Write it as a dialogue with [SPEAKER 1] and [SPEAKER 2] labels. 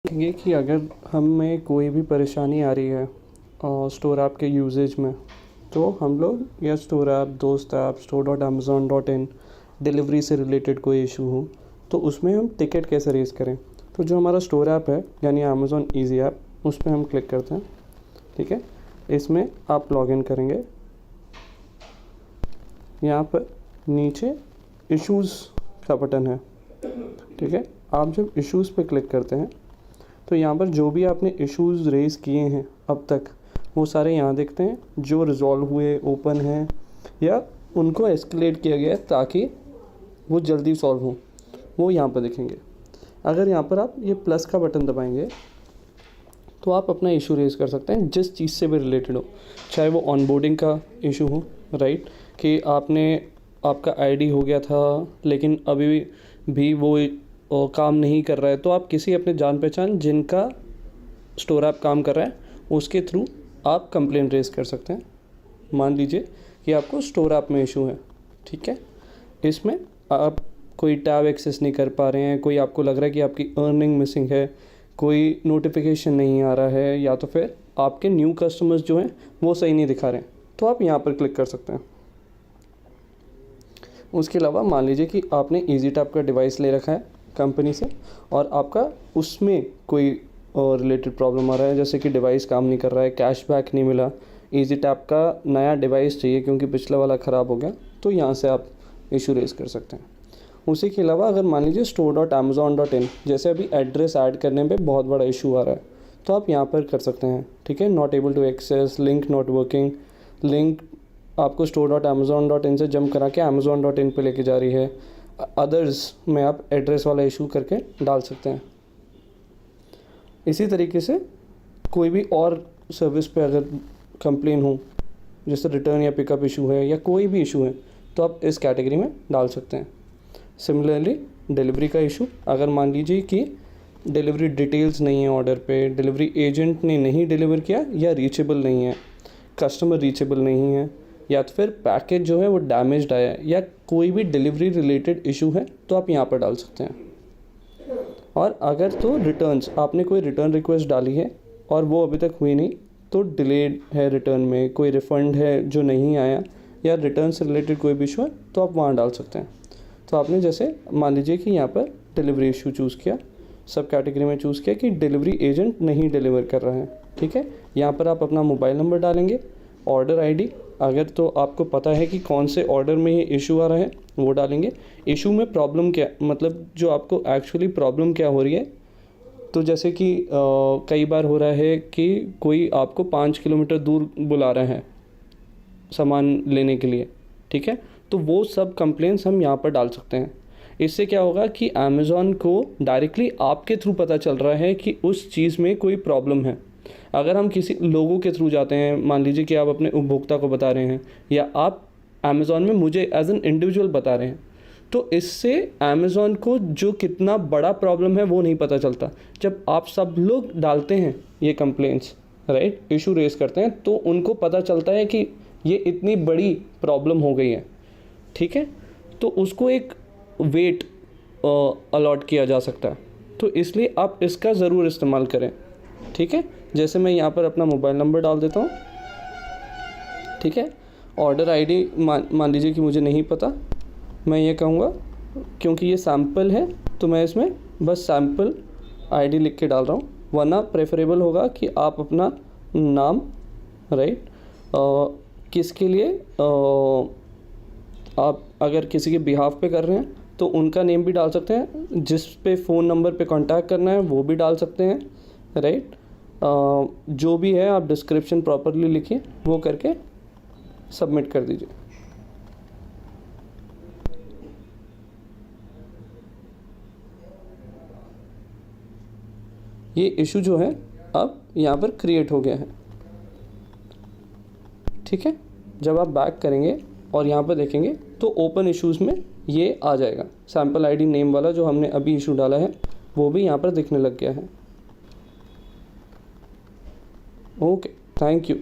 [SPEAKER 1] ये कि अगर हमें कोई भी परेशानी आ रही है स्टोर ऐप के यूजेज में, तो हम लोग या स्टोर ऐप, दोस्त ऐप, store.amazon.in, डिलीवरी से रिलेटेड कोई इशू हो तो उसमें हम टिकट कैसे रेज़ करें। तो जो हमारा स्टोर ऐप है यानी अमेज़ॉन ईज़ी ऐप, उस पर हम क्लिक करते हैं। ठीक है, इसमें आप लॉगिन करेंगे। यहाँ पर नीचे इश्यूज़ का बटन है। ठीक है, आप जब इश्यूज़ पे क्लिक करते हैं तो यहाँ पर जो भी आपने इश्यूज़ रेज़ किए हैं अब तक, वो सारे यहाँ दिखते हैं। जो रिज़ॉल्व हुए, ओपन हैं या उनको एस्केलेट किया गया है ताकि वो जल्दी सॉल्व हों, वो यहाँ पर दिखेंगे। अगर यहाँ पर आप ये प्लस का बटन दबाएंगे तो आप अपना इशू रेज़ कर सकते हैं जिस चीज़ से भी रिलेटेड हो, चाहे वो ऑनबोर्डिंग का इशू हो, राइट, कि आपका आईडी हो गया था लेकिन अभी भी वो काम नहीं कर रहा है, तो आप किसी अपने जान पहचान जिनका स्टोर ऐप काम कर रहा है उसके थ्रू आप कंप्लेंट रेज़ कर सकते हैं। मान लीजिए कि आपको स्टोर ऐप में इशू है। ठीक है, इसमें आप कोई टैब एक्सेस नहीं कर पा रहे हैं, कोई आपको लग रहा है कि आपकी अर्निंग मिसिंग है, कोई नोटिफिकेशन नहीं आ रहा है, या तो फिर आपके न्यू कस्टमर्स जो हैं वो सही नहीं दिखा रहे हैं, तो आप यहाँ पर क्लिक कर सकते हैं। उसके अलावा मान लीजिए कि आपने ईजी टैप का डिवाइस ले रखा है कंपनी से और आपका उसमें कोई रिलेटेड प्रॉब्लम आ रहा है, जैसे कि डिवाइस काम नहीं कर रहा है, कैशबैक नहीं मिला, ईजी टैप का नया डिवाइस चाहिए क्योंकि पिछला वाला ख़राब हो गया, तो यहाँ से आप इशू रेज़ कर सकते हैं। उसी के अलावा अगर मान लीजिए store.amazon.in जैसे अभी एड्रेस ऐड करने पे बहुत बड़ा इशू आ रहा है, तो आप यहाँ पर कर सकते हैं। ठीक है, not able to access, link not working, link आपको store.amazon.in से जंप करा के amazon.in पे लेके जा रही है। अदर्स में आप एड्रेस वाला इशू करके डाल सकते हैं। इसी तरीके से कोई भी और सर्विस पे अगर कंप्लेन हो, जैसे रिटर्न या पिकअप इशू है या कोई भी इशू है, तो आप इस कैटेगरी में डाल सकते हैं। सिमिलरली डिलीवरी का इशू, अगर मान लीजिए कि डिलीवरी डिटेल्स नहीं है ऑर्डर पे, डिलीवरी एजेंट ने नहीं डिलीवर किया या रीचेबल नहीं है, कस्टमर रीचेबल नहीं है, या तो फिर पैकेज जो है वो डैमेज्ड आया है, या कोई भी डिलीवरी रिलेटेड इशू है, तो आप यहाँ पर डाल सकते हैं। और अगर तो रिटर्न्स, आपने कोई रिटर्न रिक्वेस्ट डाली है और वो अभी तक हुई नहीं, तो डिलेड है रिटर्न में, कोई रिफ़ंड है जो नहीं आया, या रिटर्न से रिलेटेड कोई भी इशू है, तो आप वहाँ डाल सकते हैं। तो आपने जैसे मान लीजिए कि यहाँ पर डिलीवरी इशू चूज़ किया, सब कैटेगरी में चूज़ किया कि डिलीवरी एजेंट नहीं डिलीवर कर रहा है। ठीक है, यहाँ पर आप अपना मोबाइल नंबर डालेंगे, ऑर्डर आईडी, अगर तो आपको पता है कि कौन से ऑर्डर में ये इशू आ रहा है वो डालेंगे। इशू में प्रॉब्लम क्या, मतलब जो आपको एक्चुअली प्रॉब्लम क्या हो रही है, तो जैसे कि कई बार हो रहा है कि कोई आपको 5 किलोमीटर दूर बुला रहा है सामान लेने के लिए। ठीक है, तो वो सब कंप्लेंट्स हम यहाँ पर डाल सकते हैं। इससे क्या होगा कि अमेज़ॉन को डायरेक्टली आपके थ्रू पता चल रहा है कि उस चीज़ में कोई प्रॉब्लम है। अगर हम किसी लोगों के थ्रू जाते हैं, मान लीजिए कि आप अपने उपभोक्ता को बता रहे हैं या आप अमेज़ॉन में मुझे एज एन इंडिविजुअल बता रहे हैं, तो इससे अमेज़ॉन को जो कितना बड़ा प्रॉब्लम है वो नहीं पता चलता। जब आप सब लोग डालते हैं ये कंप्लेंट्स, राइट, इशू रेज़ करते हैं, तो उनको पता चलता है कि ये इतनी बड़ी प्रॉब्लम हो गई है। ठीक है, तो उसको एक वेट अलॉट किया जा सकता है, तो इसलिए आप इसका ज़रूर इस्तेमाल करें। ठीक है, जैसे मैं यहाँ पर अपना मोबाइल नंबर डाल देता हूँ। ठीक है, ऑर्डर आईडी मान लीजिए कि मुझे नहीं पता, मैं ये कहूँगा क्योंकि ये सैम्पल है तो मैं इसमें बस सैम्पल आईडी लिख के डाल रहा हूँ, वरना प्रेफरेबल होगा कि आप अपना नाम, राइट, किसके लिए आप अगर किसी के बिहाफ पे कर रहे हैं तो उनका नेम भी डाल सकते हैं, जिस पे फ़ोन नंबर पे कांटेक्ट करना है वो भी डाल सकते हैं, राइट। जो भी है आप डिस्क्रिप्शन प्रॉपरली लिखिए, वो करके सबमिट कर दीजिए। ये इशू जो है अब यहाँ पर क्रिएट हो गया है। ठीक है, जब आप बैक करेंगे और यहाँ पर देखेंगे तो ओपन इश्यूज़ में ये आ जाएगा, सैम्पल आईडी नेम वाला जो हमने अभी इशू डाला है वो भी यहाँ पर दिखने लग गया है। Okay, thank you.